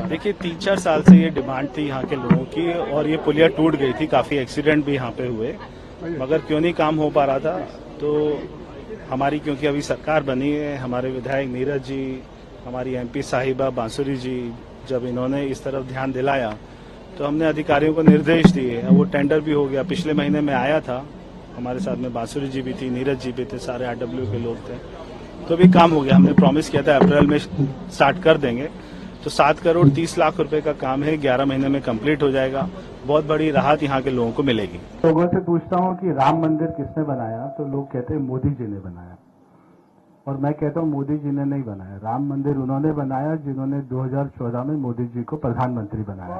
देखिए 3-4 साल से ये डिमांड थी यहाँ के लोगों की और ये पुलिया टूट गई थी, काफ़ी एक्सीडेंट भी यहाँ पे हुए, मगर क्यों नहीं काम हो पा रहा था। तो हमारी क्योंकि अभी सरकार बनी है, हमारे विधायक नीरज जी, हमारी एमपी साहिबा बांसुरी जी, जब इन्होंने इस तरफ ध्यान दिलाया तो हमने अधिकारियों को निर्देश दिए। वो टेंडर भी हो गया, पिछले महीने में आया था, हमारे साथ में बांसुरी जी भी थी, नीरज जी भी थे, सारे आरडब्ल्यू के लोग थे, तो भी काम हो गया। हमने प्रॉमिस किया था अप्रैल में स्टार्ट कर देंगे। तो 7 करोड़ 30 लाख रुपए का काम है, 11 महीने में कंप्लीट हो जाएगा। बहुत बड़ी राहत यहाँ के लोगों को मिलेगी। लोगों से पूछता हूँ कि राम मंदिर किसने बनाया, तो लोग कहते हैं मोदी जी ने बनाया, और मैं कहता हूँ मोदी जी ने नहीं बनाया। राम मंदिर उन्होंने बनाया जिन्होंने 2014 में मोदी जी को प्रधानमंत्री बनाया।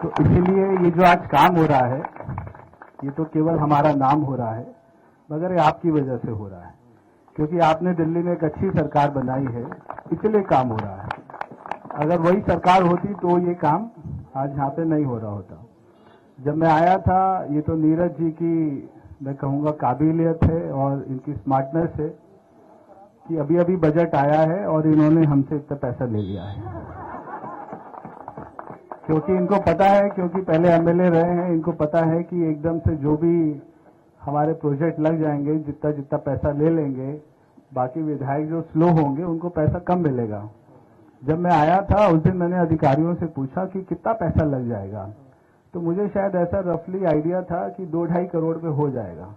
तो इसीलिए ये जो आज काम हो रहा है, ये तो केवल हमारा नाम हो रहा है, मगर ये आपकी वजह से हो रहा है, क्योंकि आपने दिल्ली में एक अच्छी सरकार बनाई है, इसलिए काम हो रहा है। अगर वही सरकार होती तो ये काम आज यहाँ पे नहीं हो रहा होता। जब मैं आया था, ये तो नीरज जी की मैं कहूँगा काबिलियत है और इनकी स्मार्टनेस है कि अभी अभी बजट आया है और इन्होंने हमसे इतना पैसा ले लिया है, क्योंकि इनको पता है, क्योंकि पहले एमएलए रहे हैं, इनको पता है कि एकदम से जो भी हमारे प्रोजेक्ट लग जाएंगे, जितना जितना पैसा ले लेंगे, बाकी विधायक जो स्लो होंगे उनको पैसा कम मिलेगा। जब मैं आया था उस दिन मैंने अधिकारियों से पूछा कि कितना पैसा लग जाएगा, तो मुझे शायद ऐसा रफली आइडिया था कि 2-2.5 करोड़ में हो जाएगा।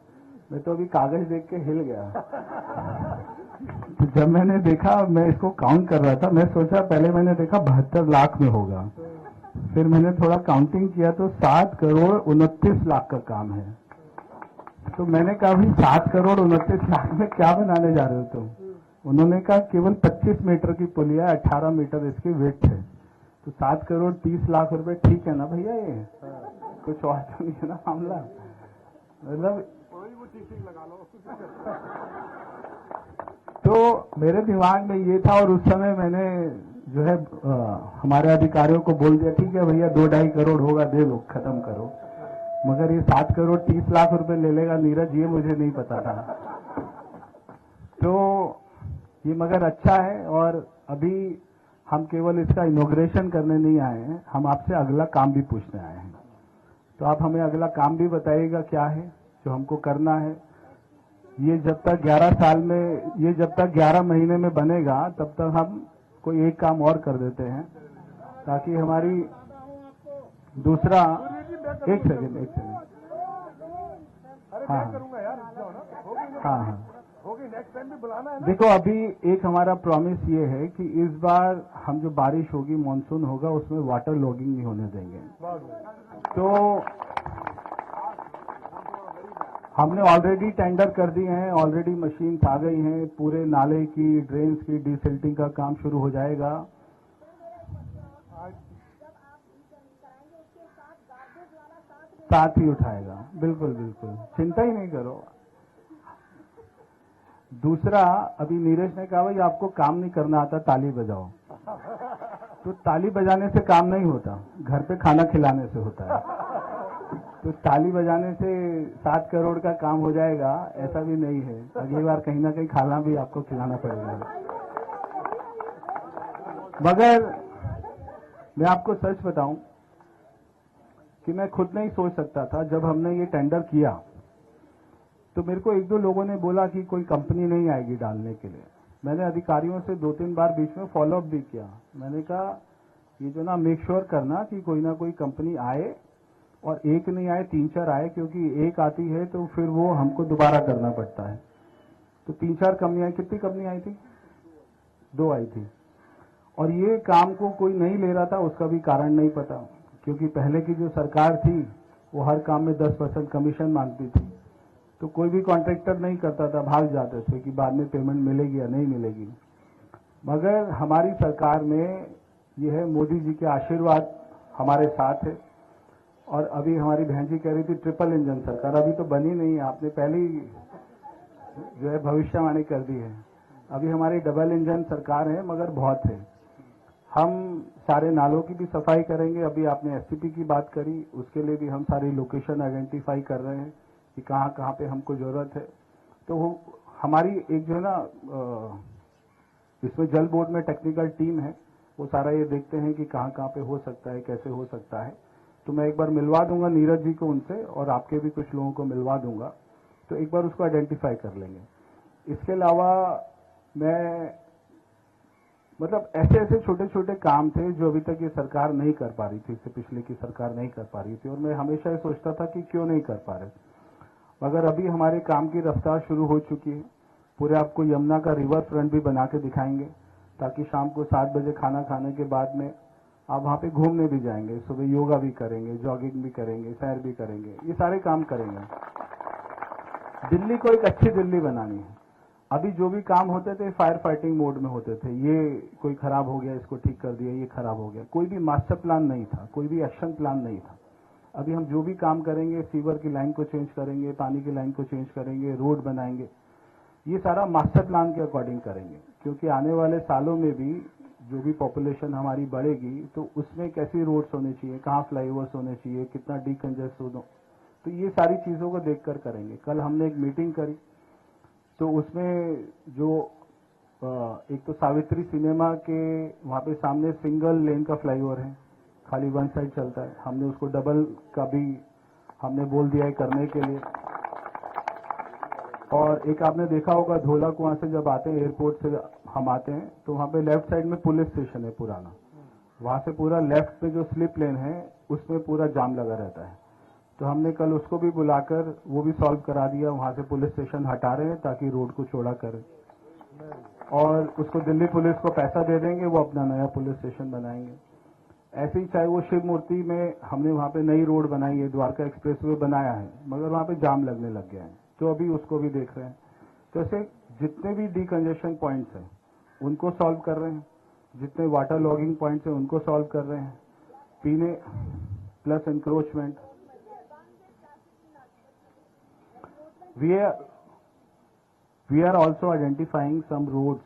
मैं तो अभी कागज देख के हिल गया। तो जब मैंने देखा, मैं इसको काउंट कर रहा था, मैं सोचा, पहले मैंने देखा 72 लाख में होगा, फिर मैंने थोड़ा काउंटिंग किया तो 7 करोड़ 29 लाख का काम है। तो मैंने कहा भाई 7 करोड़ 29 लाख में क्या बनाने जा रहे हो तुम? उन्होंने कहा केवल 25 मीटर की पुलिया, 18 मीटर इसकी वेट है, तो 7 करोड़ 30 लाख रुपए ठीक है ना भैया? ये कुछ और तो नहीं है ना मामला? मतलब लगा लो। तो मेरे दिमाग में ये था, और उस समय मैंने जो है हमारे अधिकारियों को बोल दिया, ठीक है भैया 2-2.5 करोड़ होगा, दे लो, खत्म करो। मगर ये 7 करोड़ 30 लाख रुपए ले लेगा नीरज, ये मुझे नहीं पता था। तो ये मगर अच्छा है, और अभी हम केवल इसका इनॉग्रेशन करने नहीं आए हैं, हम आपसे अगला काम भी पूछने आए हैं। तो आप हमें अगला काम भी बताइएगा क्या है जो हमको करना है। ये जब तक 11 साल में, ये जब तक 11 महीने में बनेगा, तब तक हम कोई एक काम और कर देते हैं, ताकि हमारी दूसरा एक सेकंड हाँ हाँ देखो, अभी एक हमारा प्रॉमिस ये है कि इस बार हम जो बारिश होगी, मानसून होगा, उसमें वाटर लॉगिंग नहीं होने देंगे। तो हमने ऑलरेडी टेंडर कर दिए हैं, ऑलरेडी मशीन आ गई हैं, पूरे नाले की, ड्रेन्स की डिसिल्टिंग का काम शुरू हो जाएगा। साथ ही उठाएगा, बिल्कुल बिल्कुल, चिंता ही नहीं करो। दूसरा, अभी नीरज ने कहा भाई आपको काम नहीं करना आता, ताली बजाओ। तो ताली बजाने से काम नहीं होता, घर पे खाना खिलाने से होता है। तो ताली बजाने से 7 करोड़ का काम हो जाएगा ऐसा भी नहीं है, अगली बार कहीं ना कहीं खाना भी आपको खिलाना पड़ेगा। मगर मैं आपको सच बताऊं कि मैं खुद नहीं सोच सकता था, जब हमने ये टेंडर किया तो मेरे को 1-2 लोगों ने बोला कि कोई कंपनी नहीं आएगी डालने के लिए। मैंने अधिकारियों से 2-3 बार बीच में फॉलोअप भी किया। मैंने कहा ये जो ना मेक श्योर करना कि कोई ना कोई कंपनी आए, और एक नहीं आए 3-4 आए, क्योंकि एक आती है तो फिर वो हमको दोबारा करना पड़ता है। तो 3-4 कंपनियां, कितनी कंपनी आई थी? 2 आई थी। और ये काम को कोई नहीं ले रहा था, उसका भी कारण नहीं पता, क्योंकि पहले की जो सरकार थी वो हर काम में 10% कमीशन मांगती थी, तो कोई भी कॉन्ट्रैक्टर नहीं करता था, भाग जाते थे कि बाद में पेमेंट मिलेगी या नहीं मिलेगी। मगर हमारी सरकार में ये है, मोदी जी के आशीर्वाद हमारे साथ है। और अभी हमारी बहन जी कह रही थी ट्रिपल इंजन सरकार, अभी तो बनी नहीं है, आपने पहले ही जो है भविष्यवाणी कर दी है। अभी हमारी डबल इंजन सरकार है मगर बहुत है। हम सारे नालों की भी सफाई करेंगे। अभी आपने एससीपी की बात करी, उसके लिए भी हम सारी लोकेशन आइडेंटिफाई कर रहे हैं कि कहाँ कहाँ पे हमको जरूरत है। तो वो हमारी एक जो है ना इसमें जल बोर्ड में टेक्निकल टीम है, वो सारा ये देखते हैं कि कहाँ कहाँ पे हो सकता है, कैसे हो सकता है। तो मैं एक बार मिलवा दूंगा नीरज जी को उनसे, और आपके भी कुछ लोगों को मिलवा दूंगा, तो एक बार उसको आइडेंटिफाई कर लेंगे। इसके अलावा मैं मतलब ऐसे ऐसे छोटे छोटे काम थे जो अभी तक ये सरकार नहीं कर पा रही थी, इससे पिछले की सरकार नहीं कर पा रही थी, और मैं हमेशा ये सोचता था कि क्यों नहीं कर पा रहे। मगर अभी हमारे काम की रफ्तार शुरू हो चुकी है। पूरे आपको यमुना का रिवर फ्रंट भी बना के दिखाएंगे, ताकि शाम को 7 बजे खाना खाने के बाद में आप वहां पे घूमने भी जाएंगे, सुबह योगा भी करेंगे, जॉगिंग भी करेंगे, सैर भी करेंगे, ये सारे काम करेंगे। दिल्ली को एक अच्छी दिल्ली बनानी है। अभी जो भी काम होते थे फायर फाइटिंग मोड में होते थे, ये कोई खराब हो गया इसको ठीक कर दिया, ये खराब हो गया, कोई भी मास्टर प्लान नहीं था, कोई भी एक्शन प्लान नहीं था। अभी हम जो भी काम करेंगे, सीवर की लाइन को चेंज करेंगे, पानी की लाइन को चेंज करेंगे, रोड बनाएंगे, ये सारा मास्टर प्लान के अकॉर्डिंग करेंगे। क्योंकि आने वाले सालों में भी जो भी पॉपुलेशन हमारी बढ़ेगी, तो उसमें कैसी रोड्स होने चाहिए, कहाँ फ्लाईओवर्स होने चाहिए, कितना डीकंजेस्ट हो, तो ये सारी चीजों को देखकर करेंगे। कल हमने एक मीटिंग करी, तो उसमें जो एक तो सावित्री सिनेमा के वहां पे सामने सिंगल लेन का फ्लाईओवर है, खाली वन साइड चलता है, हमने उसको डबल का भी हमने बोल दिया है करने के लिए। और एक आपने देखा होगा धोला कुआं से जब आते हैं, एयरपोर्ट से हम आते हैं, तो वहां पे लेफ्ट साइड में पुलिस स्टेशन है पुराना, वहां से पूरा लेफ्ट पे जो स्लिप लेन है उसमें पूरा जाम लगा रहता है। तो हमने कल उसको भी बुलाकर वो भी सॉल्व करा दिया, वहां से पुलिस स्टेशन हटा रहे हैं ताकि रोड को चौड़ा करें, और उसको दिल्ली पुलिस को पैसा दे देंगे, वो अपना नया पुलिस स्टेशन बनाएंगे। ऐसे ही चाहे वो शिव मूर्ति में हमने वहां पे नई रोड बनाई है, द्वारका एक्सप्रेसवे बनाया है, मगर वहां पे जाम लगने लग गया है, तो अभी उसको भी देख रहे हैं। तो ऐसे जितने भी डीकंजेशन पॉइंट्स हैं उनको सॉल्व कर रहे हैं, जितने वाटर लॉगिंग पॉइंट्स हैं उनको सॉल्व कर रहे हैं, पीने plus encroachment. We are also identifying some roads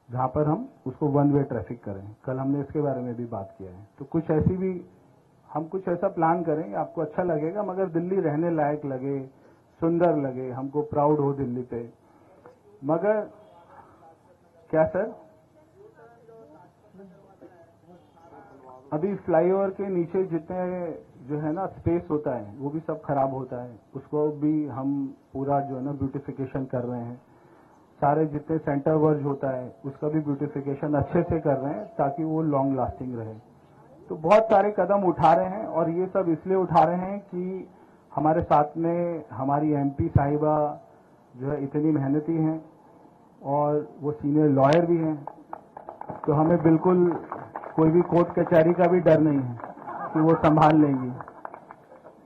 जहां पर हम उसको वन वे ट्रैफिक करें। कल हमने इसके बारे में भी बात किया है। तो कुछ ऐसी भी हम कुछ ऐसा प्लान करेंगे, आपको अच्छा लगेगा, मगर दिल्ली रहने लायक लगे, सुंदर लगे, हमको प्राउड हो दिल्ली पे। मगर क्या सर, अभी फ्लाईओवर के नीचे जितने जो है ना स्पेस होता है वो भी सब खराब होता है, उसको भी हम पूरा जो है ना ब्यूटिफिकेशन कर रहे हैं। सारे जितने सेंटर वर्ज होता है उसका भी ब्यूटिफिकेशन अच्छे से कर रहे हैं ताकि वो लॉन्ग लास्टिंग रहे। तो बहुत सारे कदम उठा रहे हैं, और ये सब इसलिए उठा रहे हैं कि हमारे साथ में हमारी एमपी साहिबा जो है इतनी मेहनती हैं, और वो सीनियर लॉयर भी हैं, तो हमें बिल्कुल कोई भी कोर्ट कचहरी का भी डर नहीं है कि वो संभाल लेंगी।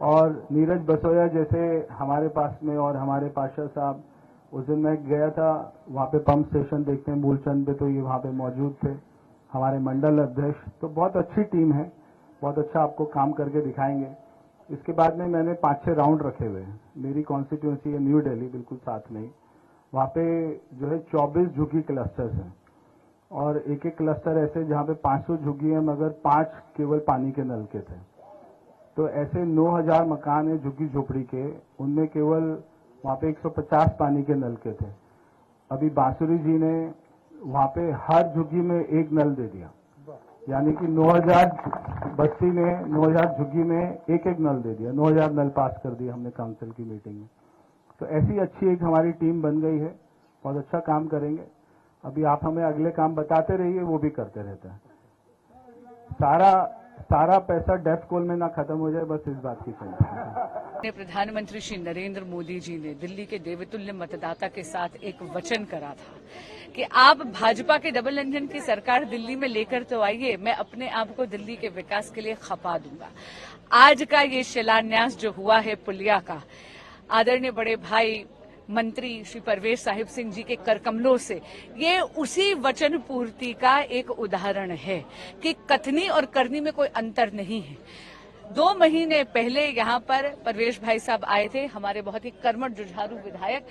और नीरज बसोया जैसे हमारे पास में, और हमारे पाशा साहब, उस दिन मैं गया था वहाँ पे पंप स्टेशन देखते हैं मूलचंद पे, तो ये वहाँ पे मौजूद थे हमारे मंडल अध्यक्ष। तो बहुत अच्छी टीम है, बहुत अच्छा आपको काम करके दिखाएंगे। इसके बाद में मैंने 5-6 राउंड रखे हुए हैं। मेरी कॉन्स्टिट्यूंसी है न्यू दिल्ली, बिल्कुल साथ में ही, वहाँ पे जो है 24 झुग्गी क्लस्टर्स हैं, और एक एक क्लस्टर ऐसे जहाँ पे 500 झुग्गी है, मगर 5 केवल पानी के नल के थे। तो ऐसे 9000 मकान है झुग्गी झोपड़ी के, उनमें केवल वहाँ पे 150 पानी के नल के थे। अभी बांसुरी जी ने वहाँ पे हर झुग्गी में एक नल दे दिया, यानी कि 9000 बस्ती में 9000 झुग्गी में एक एक नल दे दिया, 9000 नल पास कर दिया हमने काउंसिल की मीटिंग में। तो ऐसी अच्छी एक हमारी टीम बन गई है, बहुत अच्छा काम करेंगे। अभी आप हमें अगले काम बताते रहिए, वो भी करते रहते हैं। सारा पैसा डेफ कोल में ना खत्म हो जाए, बस इस बात की चिंता है। प्रधानमंत्री श्री नरेंद्र मोदी जी ने दिल्ली के देवतुल्य मतदाता के साथ एक वचन करा था कि आप भाजपा के डबल इंजन की सरकार दिल्ली में लेकर तो आइए, मैं अपने आप को दिल्ली के विकास के लिए खपा दूंगा। आज का ये शिलान्यास जो हुआ है पुलिया का, आदरणीय बड़े भाई मंत्री श्री परवेश साहिब सिंह जी के करकमलों से, ये उसी वचन पूर्ति का एक उदाहरण है कि कथनी और करनी में कोई अंतर नहीं है। 2 महीने पहले यहाँ पर परवेश भाई साहब आए थे, हमारे बहुत ही कर्मठ जुझारू विधायक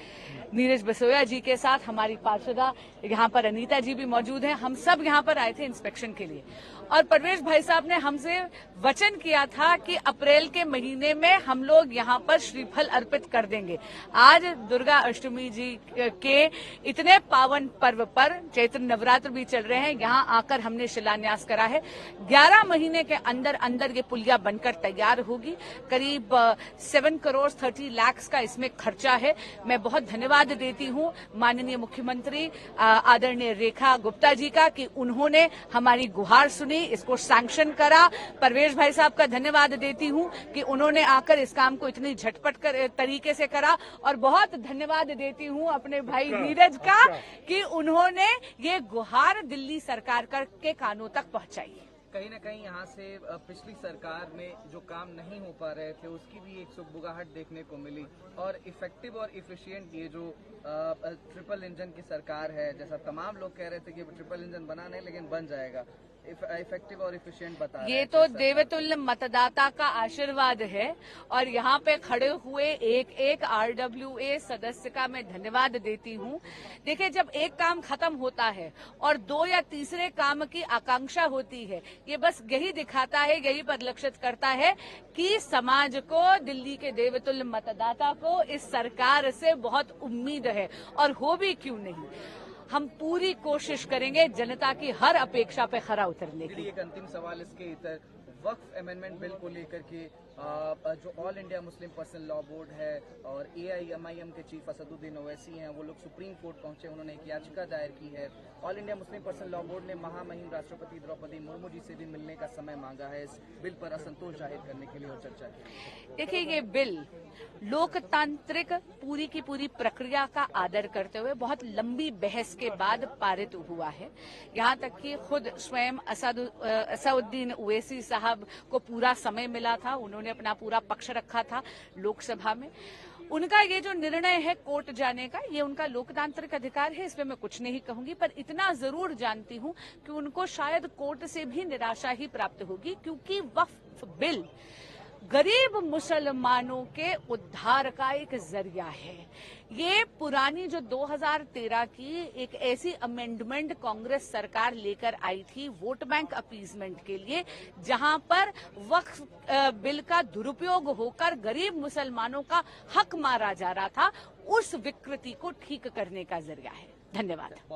नीरज बसोया जी के साथ। हमारी पार्षदा यहाँ पर अनीता जी भी मौजूद हैं। हम सब यहाँ पर आए थे इंस्पेक्शन के लिए और परवेश भाई साहब ने हमसे वचन किया था कि अप्रैल के महीने में हम लोग यहाँ पर श्रीफल अर्पित कर देंगे। आज दुर्गा अष्टमी जी के इतने पावन पर्व पर चैत्र नवरात्र भी चल रहे हैं, यहाँ आकर हमने शिलान्यास करा है। 11 महीने के अंदर अंदर ये पुलिया बनकर तैयार होगी। करीब 7 करोड़ 30 लाख का इसमें खर्चा है। मैं बहुत धन्यवाद देती हूँ माननीय मुख्यमंत्री आदरणीय रेखा गुप्ता जी का कि उन्होंने हमारी गुहार सुनी, इसको सैंक्शन करा। परवेश भाई साहब का धन्यवाद देती हूं कि उन्होंने आकर इस काम को इतनी झटपट तरीके से करा और बहुत धन्यवाद देती हूं अपने भाई नीरज का कि उन्होंने ये गुहार दिल्ली सरकार के कानों तक पहुंचाई। कहीं ना कहीं यहाँ से पिछली सरकार में जो काम नहीं हो पा रहे थे उसकी भी एक सुगबुगाहट देखने को मिली और इफेक्टिव और इफिशिएंट ये जो ट्रिपल इंजन की सरकार है, जैसा तमाम लोग कह रहे थे कि ट्रिपल इंजन बना नहीं लेकिन बन जाएगा, इफेक्टिव और इफिशिएंट बता रहे हैं। ये तो देवतुल्य मतदाता का आशीर्वाद है और यहाँ पे खड़े हुए एक एक RWA सदस्य का मैं धन्यवाद देती हूँ। देखिए, जब एक काम खत्म होता है और 2 या तीसरे काम की आकांक्षा होती है, ये बस यही दिखाता है, यही परिलक्षित करता है कि समाज को, दिल्ली के देवतुल्य मतदाता को इस सरकार से बहुत उम्मीद है और हो भी क्यों नहीं। हम पूरी कोशिश करेंगे जनता की हर अपेक्षा पे खरा उतरने की। एक अंतिम सवाल इसके इधर वक्फ अमेंडमेंट बिल को लेकर के जो all India Muslim personal law board है और AIMIM के चीफ असदुद्दीन ओवैसी हैं, वो लोग सुप्रीम कोर्ट पहुंचे, उन्होंने एक याचिका दायर की है। All India Muslim personal law board ने महामहिम राष्ट्रपति द्रौपदी मुर्मू जी से भी मिलने का समय मांगा है इस बिल पर असंतोष जाहिर करने के लिए और चर्चा की। देखिए, ये बिल लोकतांत्रिक पूरी की पूरी प्रक्रिया का आदर करते हुए बहुत लंबी बहस के बाद पारित हुआ है। यहाँ तक कि खुद स्वयं असदुद्दीन ओवैसी साहब को पूरा समय मिला था, उन्होंने अपना पूरा पक्ष रखा था लोकसभा में। उनका ये जो निर्णय है कोर्ट जाने का, ये उनका लोकतांत्रिक अधिकार है, इसमें मैं कुछ नहीं कहूंगी, पर इतना जरूर जानती हूं कि उनको शायद कोर्ट से भी निराशा ही प्राप्त होगी, क्योंकि वक्फ बिल गरीब मुसलमानों के उद्धार का एक जरिया है। ये पुरानी जो 2013 की एक ऐसी अमेंडमेंट कांग्रेस सरकार लेकर आई थी वोट बैंक अपीजमेंट के लिए, जहां पर वक्फ बिल का दुरुपयोग होकर गरीब मुसलमानों का हक मारा जा रहा था, उस विकृति को ठीक करने का जरिया है। धन्यवाद।